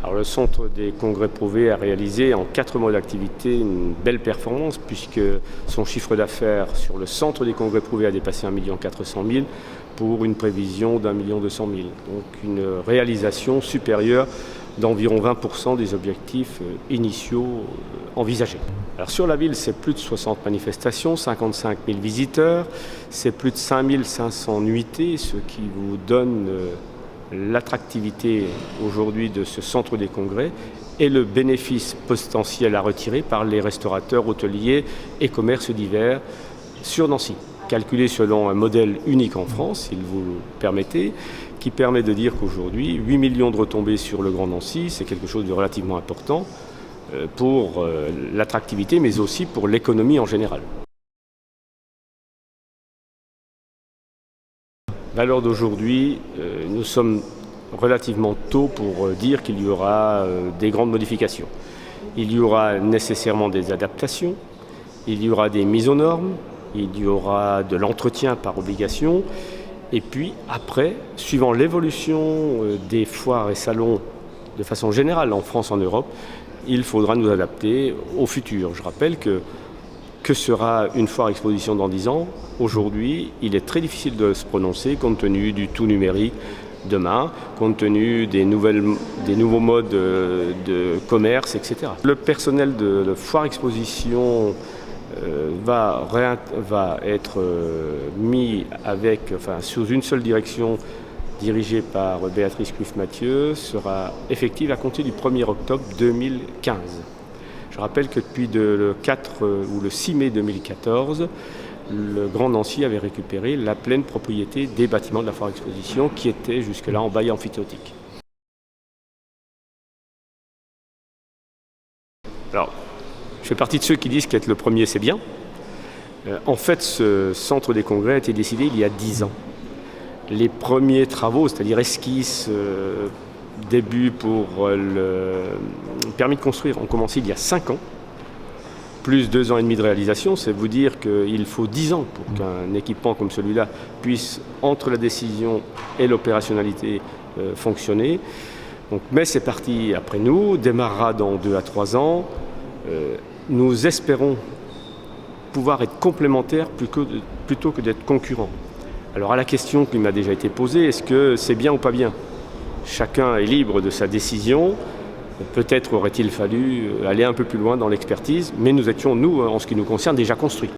Alors, le Centre des Congrès Prouvé a réalisé en 4 mois d'activité une belle performance puisque son chiffre d'affaires sur le Centre des Congrès Prouvé a dépassé 1,4 million pour une prévision d'1,2 million. Donc une réalisation supérieure d'environ 20% des objectifs initiaux envisagés. Alors sur la ville, c'est plus de 60 manifestations, 55 000 visiteurs, c'est plus de 5 500 nuitées, ce qui vous donne l'attractivité aujourd'hui de ce centre des congrès et le bénéfice potentiel à retirer par les restaurateurs, hôteliers et commerces divers sur Nancy. Calculé selon un modèle unique en France, s'il vous permettez, qui permet de dire qu'aujourd'hui, 8 millions de retombées sur le Grand Nancy, c'est quelque chose de relativement important pour l'attractivité, mais aussi pour l'économie en général. À l'heure d'aujourd'hui, nous sommes relativement tôt pour dire qu'il y aura des grandes modifications. Il y aura nécessairement des adaptations, il y aura des mises aux normes, il y aura de l'entretien par obligation, et puis après, suivant l'évolution des foires et salons de façon générale en France, en Europe, il faudra nous adapter au futur. Je rappelle que sera une foire exposition dans 10 ans? Aujourd'hui, il est très difficile de se prononcer compte tenu du tout numérique demain, compte tenu des nouveaux modes de commerce, etc. Le personnel de foire exposition va être mis sous une seule direction dirigée par Béatrice Cluff-Mathieu, sera effective à compter du 1er octobre 2015. Je rappelle que depuis le 4 ou le 6 mai 2014, le Grand Nancy avait récupéré la pleine propriété des bâtiments de la foire exposition qui étaient jusque-là en bail amphithéotique. Alors, je fais partie de ceux qui disent qu'être le premier, c'est bien. En fait, ce centre des congrès a été décidé il y a 10 ans. Les premiers travaux, c'est-à-dire esquisses, début pour le permis de construire, ont commencé il y a 5 ans, plus 2 ans et demi de réalisation. C'est vous dire qu'il faut 10 ans pour qu'un équipement comme celui-là puisse, entre la décision et l'opérationnalité, fonctionner. Donc, mais c'est parti après nous, démarrera dans 2 à 3 ans. Nous espérons pouvoir être complémentaires plutôt que d'être concurrents. Alors à la question qui m'a déjà été posée, est-ce que c'est bien ou pas bien? Chacun est libre de sa décision. Peut-être aurait-il fallu aller un peu plus loin dans l'expertise, mais nous étions, nous, en ce qui nous concerne, déjà construits.